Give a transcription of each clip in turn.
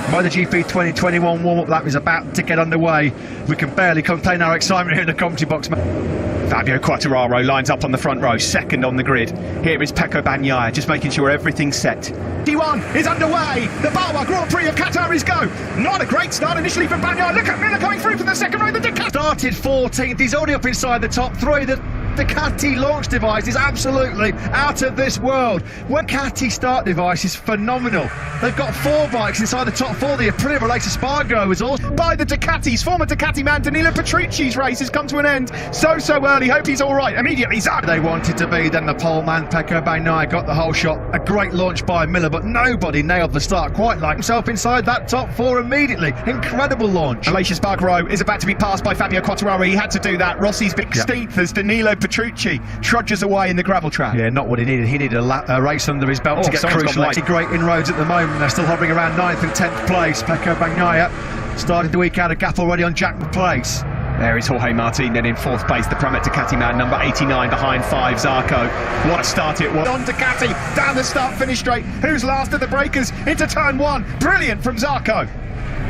MotoGP 2021 warm-up lap is about to get underway. We can barely contain our excitement here in the commentary box. Fabio Quartararo lines up on the front row, second on the grid. Here is Pecco Bagnaia, just making sure everything's set. D1 is underway. The Bawa Grand Prix of Qatar is go. Not a great start initially for Bagnaia. Look at Miller coming through from the second row. The Ducati started 14th. He's already up inside the top three. The Ducati launch device is absolutely out of this world. When Ducati start device is phenomenal. They've got 4 bikes inside the top 4. The Aprilia Related Spargo was also by the Ducatis. Former Ducati man Danilo Petrucci's race has come to an end so early. Hope he's all right. Immediately Zag. They wanted to be. Then the pole man Pecco Bagnaia got the whole shot. A great launch by Miller, but nobody nailed the start quite like himself inside that top 4 immediately. Incredible launch. Related Spargo is about to be passed by Fabio Quartararo. He had to do that. Rossi's big steep as Danilo Petrucci trudges away in the gravel trap. Yeah, not what he needed. He needed a race under his belt to get crucial. Great inroads at the moment. They're still hovering around 9th and 10th place. Pecco Bagnaia started the week out of gap already on Jack's place. There is Jorge Martin then in 4th place, the Pramac Ducati man, number 89 behind 5, Zarco. What a start it was. On Ducati, down the start-finish straight. Who's last of the breakers into turn 1? Brilliant from Zarco.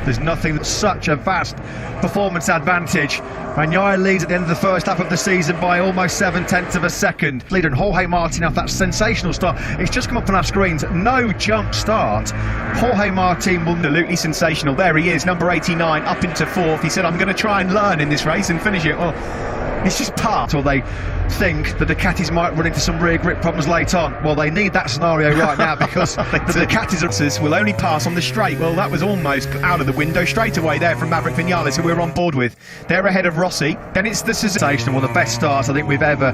There's nothing that's such a vast performance advantage. Bagnaia leads at the end of the first lap of the season by almost 7/10 of a second. Leader and Jorge Martin off that sensational start. It's just come up on our screens. No jump start. Jorge Martin will absolutely sensational. There he is, number 89, up into 4th. He said, I'm going to try and learn in this race and finish it. Well, it's just part, or they think the Ducatis might run into some rear grip problems late on. Well, they need that scenario right now because the Ducatis will only pass on the straight. Well, that was almost out of the window straight away there from Maverick Vinales, who we're on board with. They're ahead of Rossi. Then it's the Suzuki. One of the best starts I think we've ever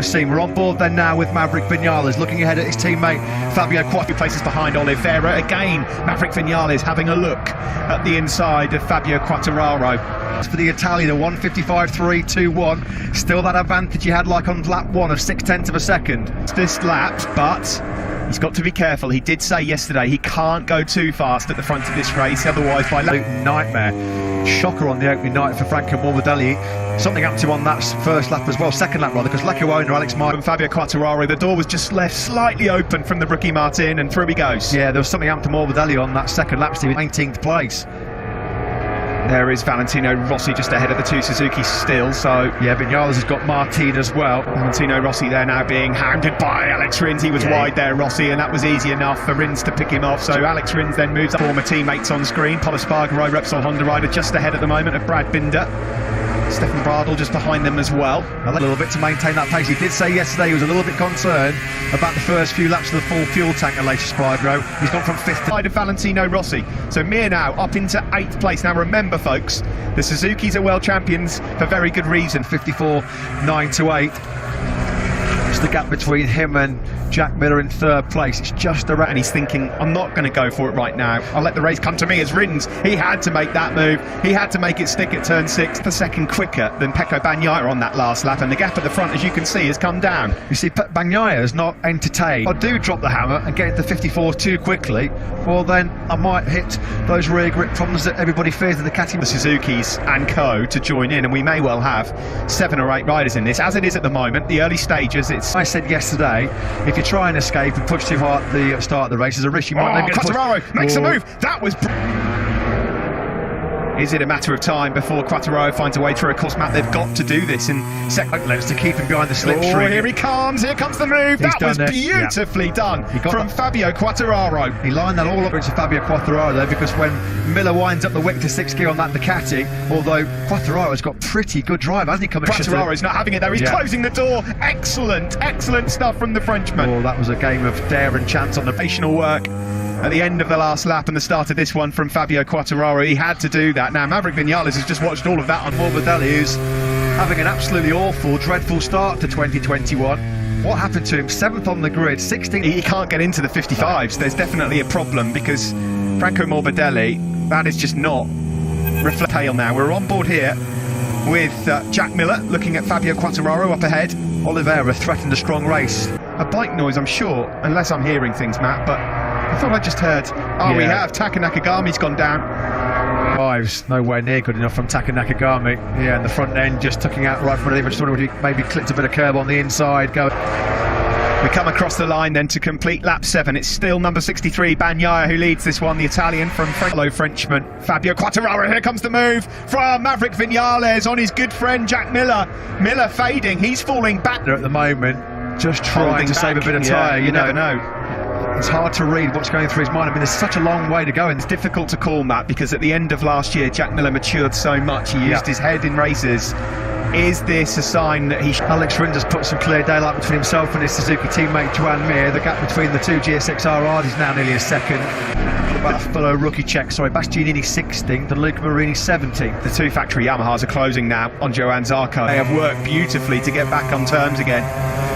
seen. We're on board then now with Maverick Vinales, looking ahead at his teammate Fabio Quartararo, places behind Oliveira. Again, Maverick Vinales having a look at the inside of Fabio Quartararo. For the Italian, a 1:55.321. Still that advantage he had like on lap 1 of 6/10 of a second. This lap, but he's got to be careful. He did say yesterday he can't go too fast at the front of this race, otherwise by nightmare. Shocker on the opening night for Franco Morbidelli. Something happened to him on that first lap as well, second lap rather, because lucky owner Alex Martin and Fabio Quartararo, the door was just left slightly open from the rookie Martin, and through he goes. Yeah, there was something happened to Morbidelli on that second lap, Steve, 19th place. There is Valentino Rossi just ahead of the 2 Suzuki still, so yeah, Vinales has got Martin as well. Valentino Rossi there now being hounded by Alex Rins. He was wide there, Rossi, and that was easy enough for Rins to pick him off. So Alex Rins then moves up. Former teammates on screen. Pol Espargaro, Repsol Honda rider, just ahead at the moment of Brad Binder. Stefan Bradl just behind them as well. A little bit to maintain that pace. He did say yesterday he was a little bit concerned about the first few laps of the full fuel tank at Related Spargo. He's gone from 5th to Valentino Rossi. So Mir now up into 8th place. Now remember folks, the Suzukis are world champions for very good reason. 54.928. It's the gap between him and Jack Miller in 3rd place. It's just around, and he's thinking, I'm not going to go for it right now. I'll let the race come to me. As Rins, he had to make that move. He had to make it stick at turn 6 per second quicker than Pecco Bagnaia on that last lap, and the gap at the front, as you can see, has come down. You see, Bagnaia is not entertained. If I do drop the hammer and get into 54 too quickly, well then I might hit those rear grip problems that everybody fears that the Ducati, the Suzukis and co to join in, and we may well have 7 or 8 riders in this. As it is at the moment, the early stages, I said yesterday, if you try and escape and push too hard at the start of the race, there's a risk you might get Quartararo makes a move. That was. Is it a matter of time before Quartararo finds a way through a course map? They've got to do this in outlets to keep him behind the slipstream. Here he comes. Here comes the move. That was beautifully done from Fabio Quartararo. He lined that all up into Fabio Quartararo there, because when Miller winds up the wick to 6th gear on that Ducati, although Quartararo's got pretty good drive, hasn't he? Quartararo's not having it though. He's closing the door. Excellent stuff from the Frenchman. Oh, that was a game of dare and chance on the foundational work at the end of the last lap and the start of this one from Fabio Quartararo. He had to do that. Now Maverick Vinales has just watched all of that on Morbidelli, who's having an absolutely awful, dreadful start to 2021. What happened to him? 7th on the grid, 16th. He can't get into the 55s. There's definitely a problem because Franco Morbidelli, that is just not reflectable now. We're on board here with Jack Miller looking at Fabio Quartararo up ahead. Oliveira threatened a strong race. A bike noise, I'm sure, unless I'm hearing things, Matt, but I thought I just heard, we have, Taka Nakagami's gone down. Drives nowhere near good enough from Taka Nakagami. Yeah, and the front end just tucking out right front of him. I just wonder if he maybe clipped a bit of curb on the inside. Go. We come across the line then to complete lap 7. It's still number 63, Bagnaia, who leads this one, the Italian from fellow Frenchman, Fabio Quartararo. Here comes the move from Maverick Vinales on his good friend Jack Miller. Miller fading, he's falling back At the moment, just trying to save a bit of tyre, you never know. It's hard to read what's going through his mind. I mean, there's such a long way to go. And It's difficult to call, Matt, because at the end of last year, Jack Miller matured so much. He used his head in races. Is this a sign that he... Alex Rins has put some clear daylight between himself and his Suzuki teammate Joan Mir. The gap between the two GSX-RRs is now nearly a second. About a fellow rookie check, Bastianini 16th and Luca Marini 17th. The two factory Yamahas are closing now on Johan Zarco. They have worked beautifully to get back on terms again.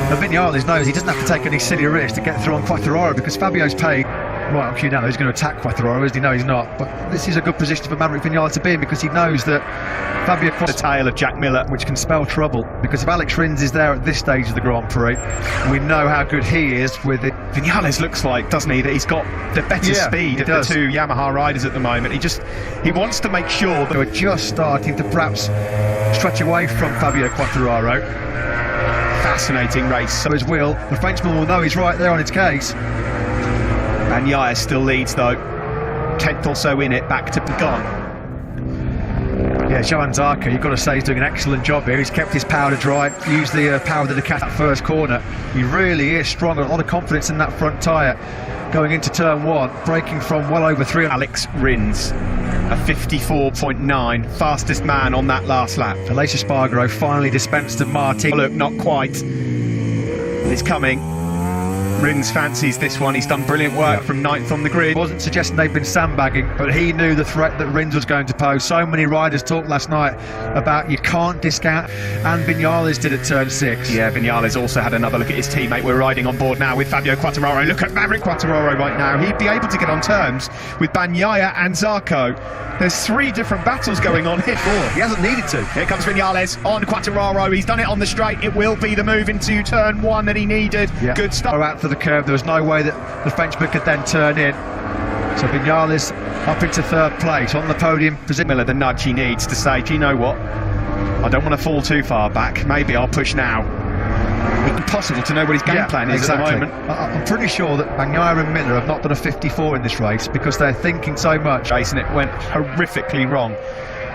But Vinales knows he doesn't have to take any silly risks to get through on Quartararo because Fabio's paid right on cue now. He's going to attack Quartararo, isn't he? No, he's not. But this is a good position for Maverick Vinales to be in because he knows that Fabio The tail of Jack Miller, which can spell trouble, because if Alex Rins is there at this stage of the Grand Prix, we know how good he is with it. Vinales looks like, doesn't he, that he's got the better speed of the two Yamaha riders at the moment. He wants to make sure that we're just starting to perhaps stretch away from Fabio Quartararo. Fascinating race. So his wheel, the Frenchman will know he's right there on its case. Bagnaia still leads though. 10th or so in it, back to gone. Yeah, Johan Zarco, you've got to say he's doing an excellent job here. He's kept his powder dry, used the power of the Ducati first corner. He really is strong, a lot of confidence in that front tyre. Going into turn 1, braking from well over 3. Alex Rins, a 54.9, fastest man on that last lap. Aleix Espargaro finally dispensed of Martin. Look, not quite. It's coming. Rins fancies this one. He's done brilliant work from 9th on the grid. Wasn't suggesting they've been sandbagging, but he knew the threat that Rins was going to pose. So many riders talked last night about you can't discount, and Vinales did at turn 6. Yeah, Vinales also had another look at his teammate. We're riding on board now with Fabio Quartararo. Look at Maverick Quartararo right now. He'd be able to get on terms with Bagnaia and Zarco. There's 3 different battles going on here. He hasn't needed to. Here comes Vinales on Quartararo. He's done it on the straight. It will be the move into turn 1 that he needed. Good stuff. Out for the curve. There was no way that the Frenchman could then turn in. So Vinales up into 3rd place on the podium. Miller the nudge he needs to say, do you know what? I don't want to fall too far back. Maybe I'll push now. It's impossible to know what his game plan is at the moment. I'm pretty sure that Bagnaia and Miller have not done a 54 in this race because they're thinking so much. And it went horrifically wrong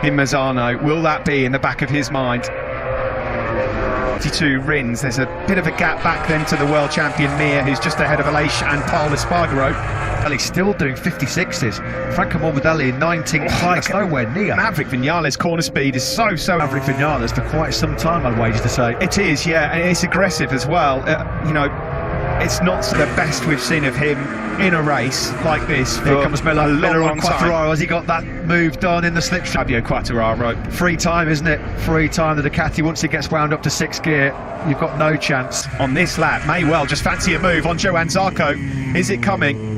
in Mazzano. Will that be in the back of his mind? 52 Rins. There's a bit of a gap back then to the world champion Mir, who's just ahead of Aleix and Paul Espargaro. Well, he's still doing 56s. Franco Morbidelli in 19th place, nowhere near. Maverick Vinales' corner speed is so Maverick Vinales for quite some time, I'd wager to say. It is, yeah, and it's aggressive as well. It's not the best we've seen of him in a race like this. Here comes Miller. Miller on Quartararo. Has he got that move done in the slipstream? Fabio Quartararo. Free time, isn't it? Free time. The Ducati, once it gets wound up to 6th gear, you've got no chance. On this lap, may well just fancy a move on Johan Zarco. Is it coming?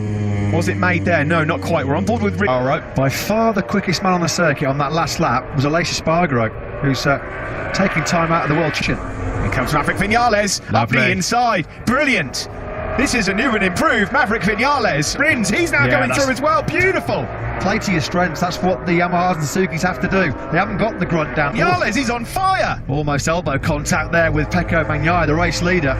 Was it made there? No, not quite. We're on board with By far the quickest man on the circuit on that last lap was Aleix Espargaro, who's taking time out of the world champion. Here comes Maverick Vinales, up the inside. Brilliant. This is a new and improved Maverick Vinales. Rins, he's now going through as well. Beautiful. Play to your strengths. That's what the Yamahas and Suzukis have to do. They haven't got the grunt down. Vinales, he's on fire. Almost elbow contact there with Pecco Bagnaia, the race leader.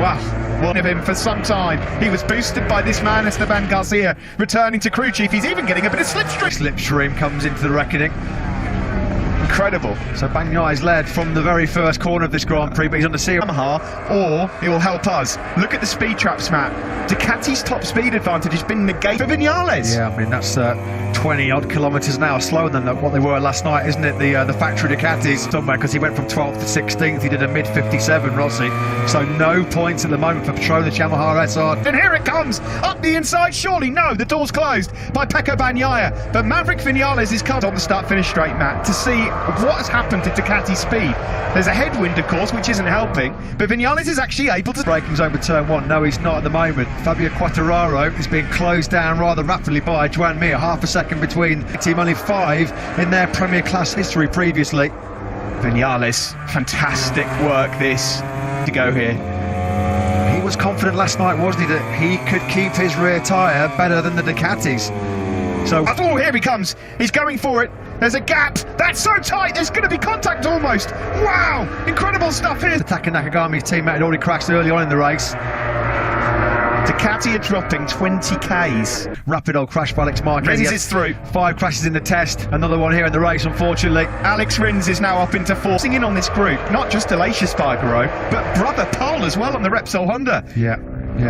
Wow. One of him for some time. He was boosted by this man, Esteban Garcia, returning to crew chief. He's even getting a bit of slipstream. Slipstream comes into the reckoning. Incredible. So Bagnaia is led from the very first corner of this Grand Prix, but he's on the Yamaha, or it will help us. Look at the speed traps, Matt. Ducati's top speed advantage has been negated for Vinales. Yeah, I mean, that's 20 odd kilometres an hour slower than what they were last night, isn't it? The factory Ducatis somewhere, because he went from 12th to 16th. He did a mid 57, Rossi. So no points at the moment for Petronas Yamaha SR. And here it comes up the inside. Surely no, the door's closed by Pecco Bagnaia, but Maverick Vinales is cut on the start-finish straight, Matt, to see what has happened to Ducati's speed. There's a headwind, of course, which isn't helping, but Vinales is actually able to... Braking zone for turn 1. No, he's not at the moment. Fabio Quartararo is being closed down rather rapidly by Joan Mir. Half a second between the team, only 5 in their Premier Class history previously. Vinales, fantastic work this to go here. He was confident last night, wasn't he, that he could keep his rear tyre better than the Ducatis. So, oh, here he comes. He's going for it. There's a gap. That's so tight. There's going to be contact almost. Wow, incredible stuff here. Taka Nakagami's teammate had already crashed early on in the race. Ducati are dropping 20 Ks. Rapid old crash by Alex Marquez. Rins is through. 5 crashes in the test. Another one here in the race, unfortunately. Alex Rins is now up into 4. In on this group, not just Alacia Spargaro, but brother Paul as well on the Repsol Honda. Yeah,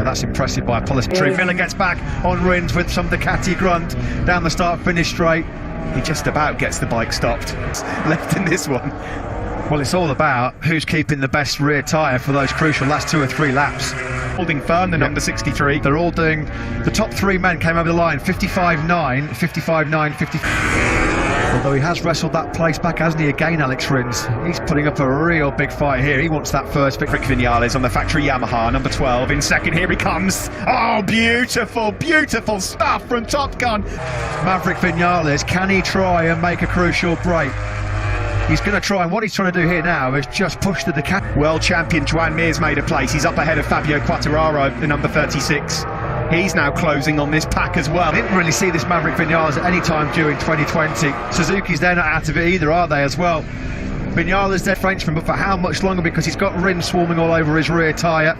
that's impressive by Polistri. Miller gets back on Rins with some Ducati grunt down the start-finish straight. He just about gets the bike stopped. Left in this one. Well, it's all about who's keeping the best rear tyre for those crucial last 2 or 3 laps. Holding firm, the number 63. They're all doing, the top 3 men came over the line, 55.9, 55.9, 50. Although he has wrestled that place back, hasn't he, again, Alex Rins. He's putting up a real big fight here. He wants that first victory. Vinales on the factory Yamaha, number 12 in second. Here he comes. Oh, beautiful, beautiful stuff from Top Gun. Maverick Vinales, can he try and make a crucial break? He's going to try, and what he's trying to do here now is just push the Ducati. World champion Joan Mir's made a place. He's up ahead of Fabio Quartararo, the number 36. He's now closing on this pack as well. I didn't really see this Maverick Vinales at any time during 2020. Suzuki's, they're not out of it either, are they, as well? Vinales, they're Frenchman, but for how much longer? Because he's got Rins swarming all over his rear tyre.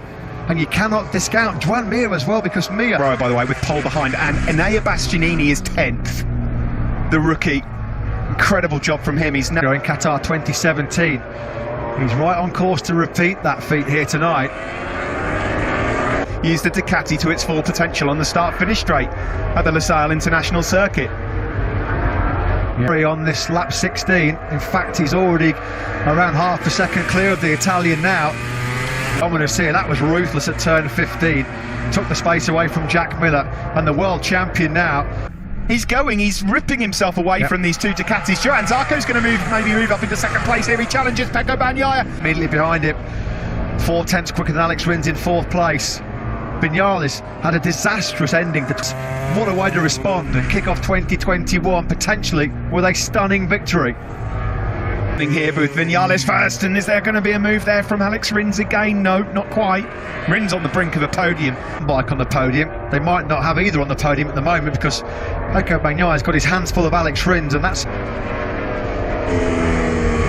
And you cannot discount Joan Mir as well, because Mir... By the way, with pole behind, and Enea Bastianini is 10th. The rookie. Incredible job from him. He's now in Qatar 2017. He's right on course to repeat that feat here tonight. Used the Ducati to its full potential on the start-finish straight at the Lusail International Circuit. On this lap 16. In fact, he's already around half a second clear of the Italian now. I'm going to see, that was ruthless at turn 15. Took the space away from Jack Miller, and the world champion now. He's ripping himself away from these 2 Ducatis. Johan Zarco's going to maybe move up into second place here. He challenges Pecco Bagnaia. Immediately behind him, 4 tenths quicker than Alex Rins in 4th place. Vinales had a disastrous ending. What a way to respond and kick off 2021 potentially with a stunning victory. Here with Vinales first, and is there going to be a move there from Alex Rins again? No, not quite. Rins on the brink of a podium. Bike on the podium. They might not have either on the podium at the moment because Pecco Bagnaia's got his hands full of Alex Rins, and that's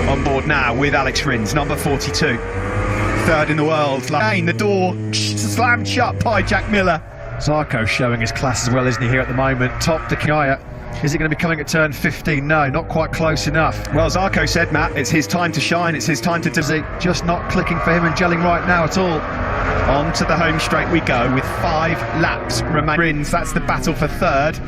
on board now with Alex Rins, number 42. 3rd in the world. Again, the door slammed shut by Jack Miller. Zarco showing his class as well, isn't he, here at the moment? Top Ducati. Is it going to be coming at turn 15? No, not quite close enough. Well, Zarco said, Matt, it's his time to shine, it's his time to... Just not clicking for him and gelling right now at all. On to the home straight we go with 5 laps remaining. That's the battle for 3rd.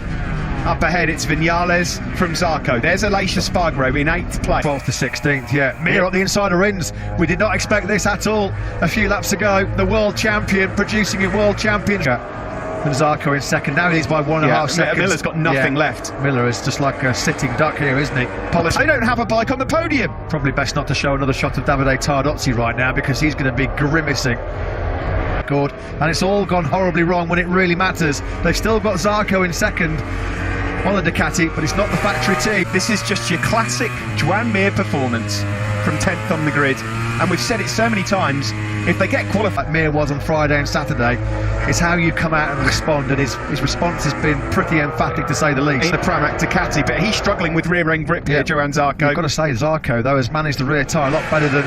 Up ahead, it's Vinales from Zarco. There's Alacia Spargaro in 8th place. 12th to 16th, yeah. Mir on the inside of Rins. We did not expect this at all. A few laps ago, the world champion producing a world championship. And Zarco in second. Now he's by 1.5 seconds. Miller's got nothing left. Miller is just like a sitting duck here, isn't he? They don't have a bike on the podium. Probably best not to show another shot of Davide Tardozzi right now because he's going to be grimacing. Good. And it's all gone horribly wrong when it really matters. They've still got Zarco in second on the Ducati, but it's not the factory team. This is just your classic Joan Mir performance from 10th on the grid. And we've said it so many times, if they get qualified, Mir was on Friday and Saturday, it's how you come out and respond, and his response has been pretty emphatic to say the least. The Pramac Ducati, but he's struggling with rear end grip here, Johan Zarco. You've got to say Zarco though has managed the rear tyre a lot better than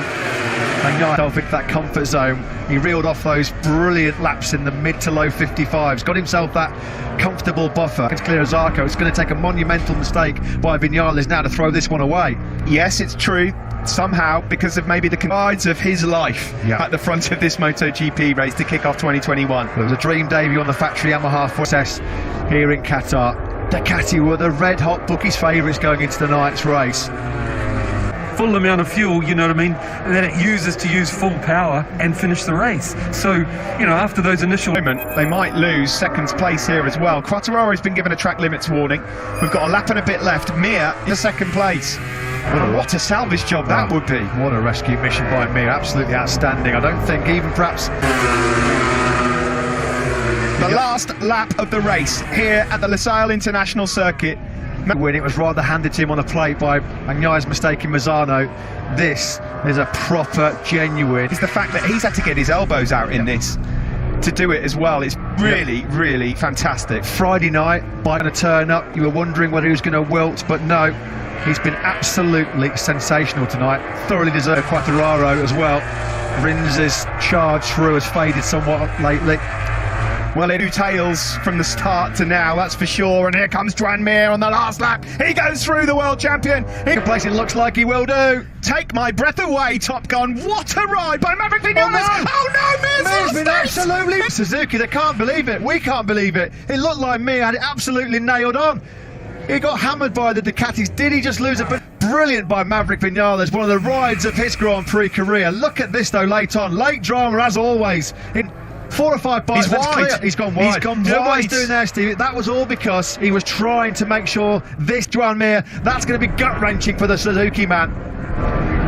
himself into that comfort zone. He reeled off those brilliant laps in the mid to low 55s, got himself that comfortable buffer. It's clear as Zarco. It's going to take a monumental mistake by Vinales now to throw this one away. Yes, it's true. Somehow, because of maybe the confides of his life at the front of this MotoGP race to kick off 2021. There was a dream debut on the factory Yamaha test here in Qatar. Ducati were the red-hot bookies' favourites going into the night's race. Full amount of fuel, you know what I mean, and then it uses to use full power and finish the race. So, you know, after those initial moment, they might lose second place here as well. Quartararo's been given a track limits warning. We've got a lap and a bit left. Mir in second place. What a salvage job that would be. What a rescue mission by Mir, absolutely outstanding. I don't think even perhaps... The last lap of the race here at the Lusail International Circuit. When it was rather handed to him on a plate by Bagnaia's mistake in Mazzano. This is a proper, genuine... It's the fact that he's had to get his elbows out in this. to do it as well. It's really, really fantastic. Friday night, bike going to turn up. You were wondering whether he was going to wilt, but no. He's been absolutely sensational tonight. Thoroughly deserved QATAR as well. Rins's charge through has faded somewhat lately. Well, it 2 tails from the start to now, that's for sure. And here comes Tranmere on the last lap. He goes through, the world champion. He can place, it looks like he will do. Take my breath away, Top Gun. What a ride by Maverick Vinales. Oh no, Mir's been absolutely... Suzuki, they can't believe it. We can't believe it. It looked like Mir had it absolutely nailed on. He got hammered by the Ducatis. Did he just lose it? But brilliant by Maverick Vinales, one of the rides of his Grand Prix career. Look at this though, late on. Late drama as always. In 4 or 5 bites, he's wide. He's gone wide. He's gone You know what wide. he's doing there, Steve? That was all because he was trying to make sure this Tranmere, that's going to be gut-wrenching for the Suzuki man.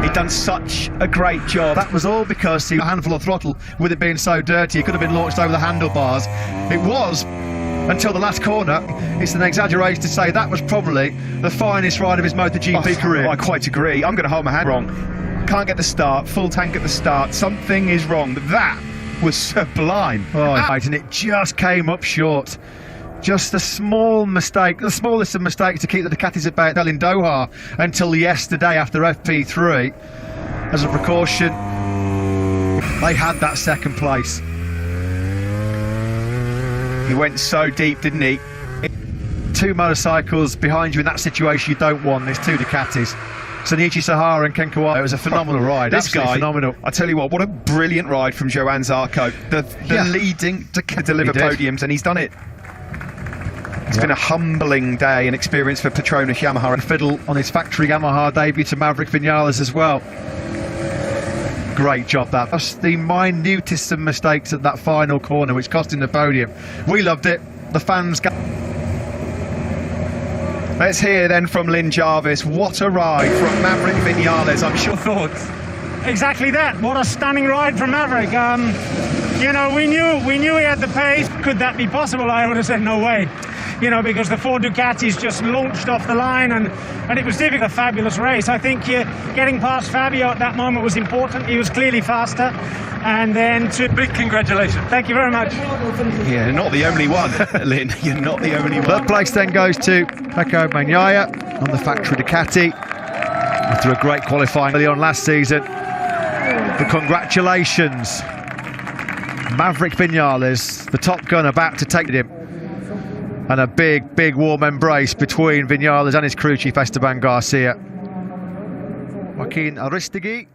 He'd done such a great job. That was all because he had a handful of throttle. With it being so dirty, it could have been launched over the handlebars. It was until the last corner. It's an exaggeration to say that was probably the finest ride of his MotoGP career. I quite agree. I'm going to hold my hand wrong. Can't get the start, full tank at the start. Something is wrong, but that was sublime. Right, and it just came up short. Just a small mistake, the smallest of mistakes to keep the Ducatis at bay in Doha until yesterday after FP3. As a precaution, they had that second place. He went so deep, didn't he? 2 motorcycles behind you in that situation you don't want. There's 2 Ducatis. Sonichi Sahara and Ken Kawai. It was a phenomenal ride. This guy, phenomenal. I tell you what a brilliant ride from Johann Zarco. The leading to deliver podiums, and he's done it. It's been a humbling day and experience for Petronas Yamaha. And fiddle on his factory Yamaha debut to Maverick Vinales as well. Great job that. Just the minutest of mistakes at that final corner which cost him the podium. We loved it. The fans got... Let's hear then from Lynn Jarvis. What a ride from Maverick Vinales, I'm sure. Thoughts? Exactly that. What a stunning ride from Maverick. You know, we knew he had the pace. Could that be possible? I would have said no way. You know, because the 4 Ducatis just launched off the line, and it was difficult. A fabulous race. I think getting past Fabio at that moment was important. He was clearly faster. And then big congratulations. Thank you very much. Yeah, you're not the only one, Lynn. You're not the only one. Third place then goes to Pecco Bagnaia on the factory Ducati after a great qualifying early on last season. But congratulations, Maverick Vinales, the Top Gun, about to take him. And a big warm embrace between Vinales and his crew chief Esteban Garcia. Joaquin Aristegui